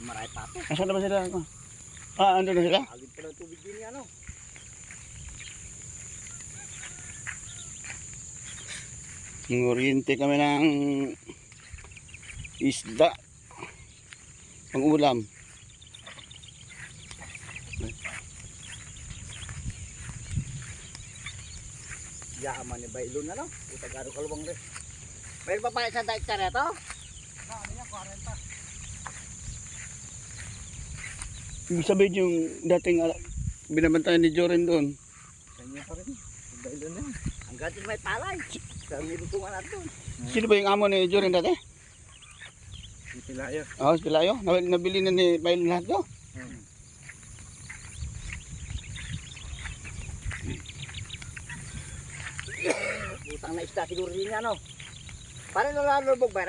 Maray pato. Nasaan na ba sila? Ah, andun na sila? Agad pa ng tubig din yan, Ngoriente kami ng isda. Pang-ulam. Yaman ni Bailon, Utagaro kalawang rin. Mayroon pa pa isang hektarya to? Ano yan, 40. Ibig sabihin yung dating binabantayan ni Joren doon. Kanya pa rin. Bailon na. Hanggang din may palay. Sa nilutungan natin. Sino ba yung amo ni Joren dati? Si Pilayo. Oo, si Pilayo. Nabili na ni Bailon lahat doon. Butang na isda siguro rin yan, Parang nalalubog ba,